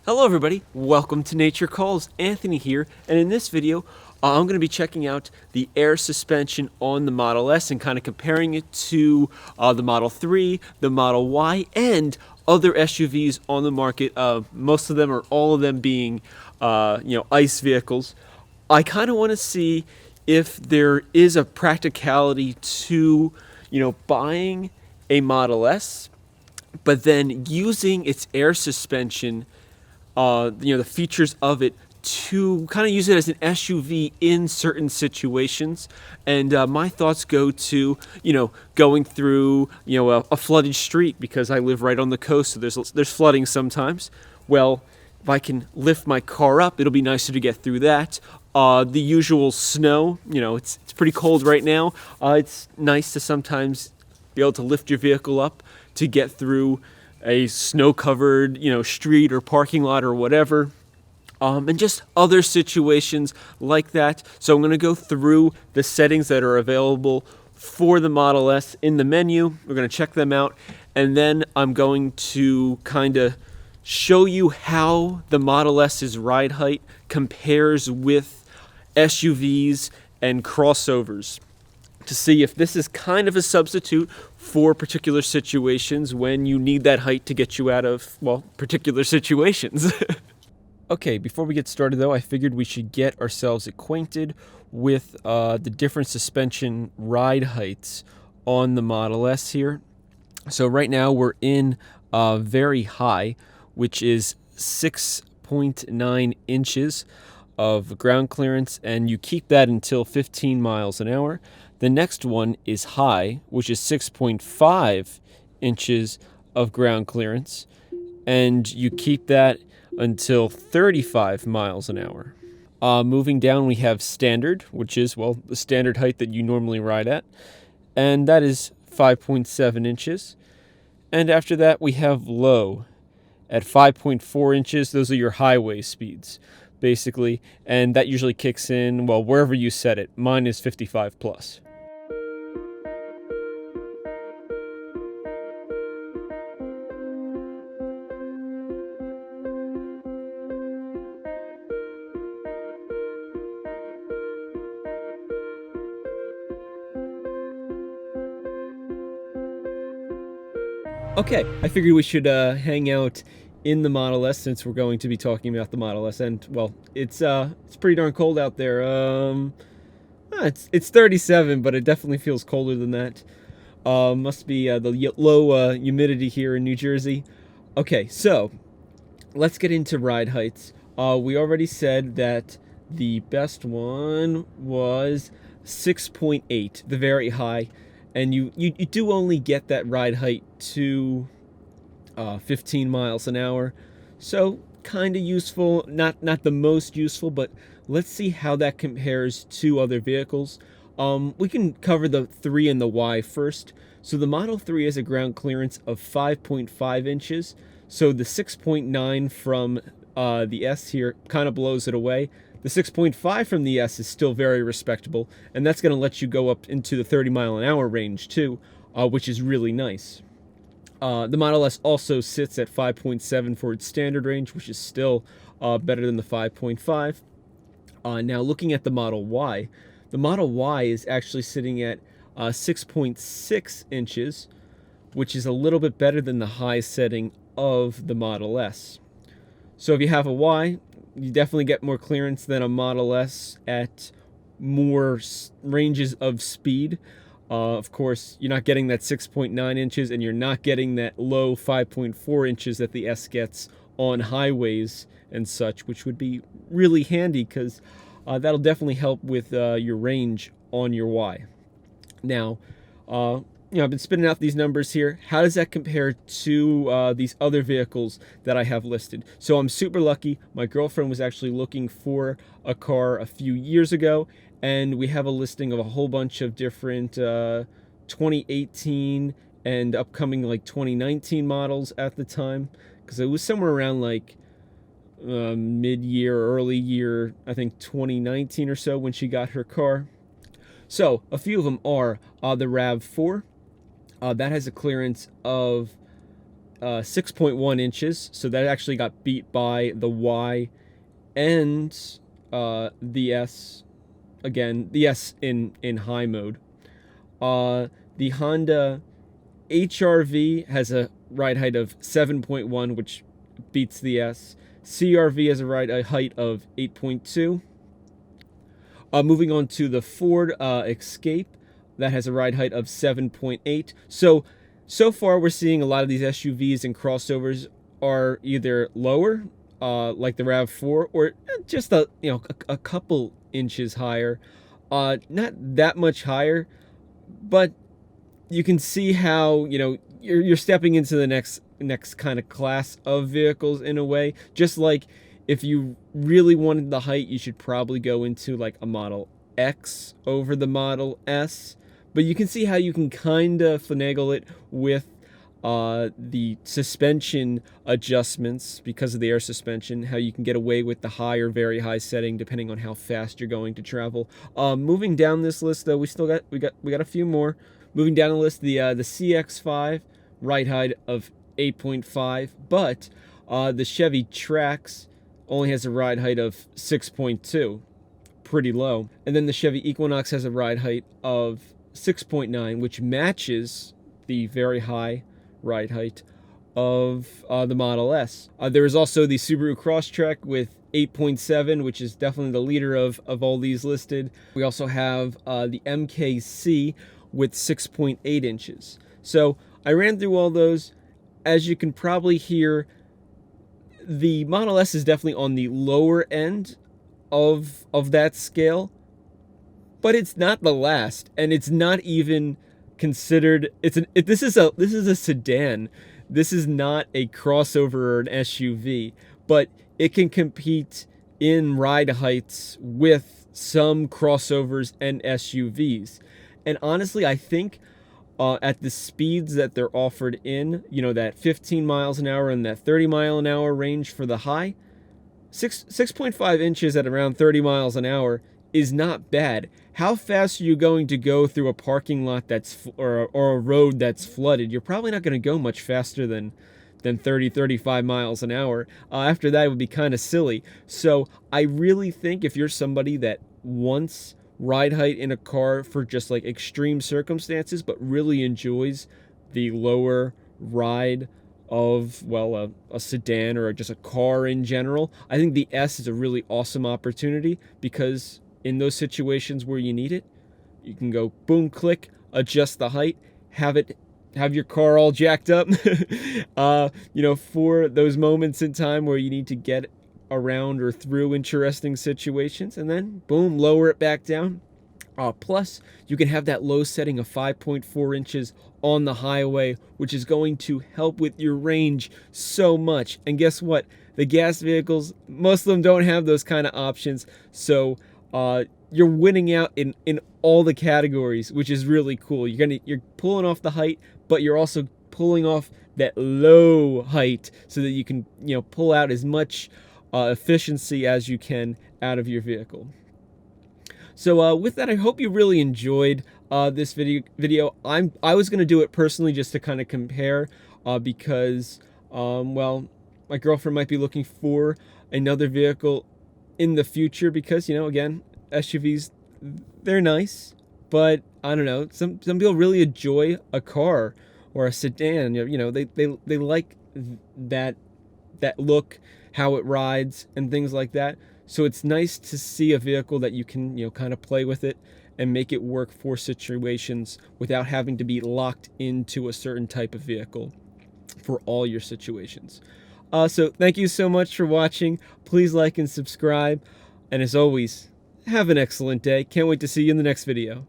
Hello everybody, welcome to Nature Calls. Anthony here, and in this video I'm going to be checking out the air suspension on the Model S and kind of comparing it to the Model 3, the Model Y, and other SUVs on the market. Most of them or all of them being ICE vehicles. I kind of want to see if there is a practicality to buying a Model S but then using its air suspension, the features of it to kind of use it as an SUV in certain situations. And my thoughts go to, going through, a flooded street because I live right on the coast, so there's flooding sometimes. Well, if I can lift my car up, it'll be nicer to get through that. The usual snow, it's pretty cold right now. It's nice to sometimes be able to lift your vehicle up to get through a snow-covered, street or parking lot or whatever. And just other situations like that. So I'm going to go through the settings that are available for the Model S in the menu. We're going to check them out. And then I'm going to kind of show you how the Model S's ride height compares with SUVs and crossovers, to see if this is kind of a substitute for particular situations when you need that height to get you out of, well, particular situations. Okay, before we get started though, I figured we should get ourselves acquainted with the different suspension ride heights on the Model S here. So right now we're in very high, which is 6.9 inches of ground clearance, and you keep that until 15 miles an hour. The next one is high, which is 6.5 inches of ground clearance, and you keep that until 35 miles an hour. Moving down, we have standard, which is, well, the standard height that you normally ride at, and that is 5.7 inches. And after that, we have low at 5.4 inches. Those are your highway speeds, basically, and that usually kicks in, well, wherever you set it. Mine is 55 plus. Okay, I figured we should hang out in the Model S since we're going to be talking about the Model S, and well, it's pretty darn cold out there. It's 37, but it definitely feels colder than that. Must be the low humidity here in New Jersey. Okay, so let's get into ride heights. We already said that the best one was 6.8, the very high. And you do only get that ride height to 15 miles an hour. So kind of useful, not the most useful, but let's see how that compares to other vehicles. We can cover the 3 and the Y first. So the Model 3 has a ground clearance of 5.5 inches. So the 6.9 from the S here kind of blows it away. The 6.5 from the S is still very respectable, and that's going to let you go up into the 30 mile an hour range too, which is really nice. The Model S also sits at 5.7 for its standard range, which is still better than the 5.5. Now looking at the Model Y is actually sitting at 6.6 inches, which is a little bit better than the high setting of the Model S. So if you have a Y, you definitely get more clearance than a Model S at more ranges of speed. Of course, you're not getting that 6.9 inches, and you're not getting that low 5.4 inches that the S gets on highways and such, which would be really handy because that'll definitely help with your range on your Y. Now, I've been spitting out these numbers here. How does that compare to these other vehicles that I have listed? So I'm super lucky. My girlfriend was actually looking for a car a few years ago, and we have a listing of a whole bunch of different 2018 and upcoming like 2019 models at the time, because it was somewhere around like mid-year, early year, I think 2019 or so when she got her car. So a few of them are the RAV4. That has a clearance of 6.1 inches, so that actually got beat by the Y and the S. Again, the S in high mode. The Honda HR-V has a ride height of 7.1, which beats the S. CR-V has a ride height of 8.2. Moving on to the Ford Escape, that has a ride height of 7.8. So far we're seeing a lot of these SUVs and crossovers are either lower, like the RAV4, or just a couple inches higher. Not that much higher, but you can see how you're stepping into the next kind of class of vehicles in a way. Just like if you really wanted the height, you should probably go into like a Model X over the Model S. But you can see how you can kind of finagle it with the suspension adjustments because of the air suspension, how you can get away with the high or very high setting depending on how fast you're going to travel. Moving down this list, though, we got a few more. Moving down the list, the CX-5, ride height of 8.5, but the Chevy Trax only has a ride height of 6.2, pretty low. And then the Chevy Equinox has a ride height of 6.9, which matches the very high ride height of the Model S. There is also the Subaru Crosstrek with 8.7, which is definitely the leader of all these listed. We also have the MKC with 6.8 inches. So I ran through all those. As you can probably hear, the Model S is definitely on the lower end of that scale, but it's not the last, and it's not even considered. This is a sedan. This is not a crossover or an SUV, but it can compete in ride heights with some crossovers and SUVs. And honestly, I think at the speeds that they're offered in, that 15 miles an hour and that 30 mile an hour range for the high, 6.5 inches at around 30 miles an hour is not bad. How fast are you going to go through a parking lot or a road that's flooded? You're probably not going to go much faster than 30-35 miles an hour. After that, it would be kind of silly. So I really think if you're somebody that wants ride height in a car for just like extreme circumstances, but really enjoys the lower ride of, well, a sedan or just a car in general, I think the S is a really awesome opportunity, because in those situations where you need it, you can go boom, click, adjust the height, have your car all jacked up, for those moments in time where you need to get around or through interesting situations, and then boom, lower it back down. Plus, you can have that low setting of 5.4 inches on the highway, which is going to help with your range so much. And guess what? The gas vehicles, most of them don't have those kind of options. So you're winning out in all the categories, which is really cool. You're pulling off the height, but you're also pulling off that low height so that you can pull out as much efficiency as you can out of your vehicle. So with that, I hope you really enjoyed this video. I was going to do it personally just to kind of compare because, well, my girlfriend might be looking for another vehicle in the future because, again, SUVs, they're nice, but I don't know, some people really enjoy a car or a sedan. They like that look, how it rides, and things like that. So it's nice to see a vehicle that you can, kind of play with it and make it work for situations without having to be locked into a certain type of vehicle for all your situations. So thank you so much for watching. Please like and subscribe. And as always, have an excellent day. Can't wait to see you in the next video.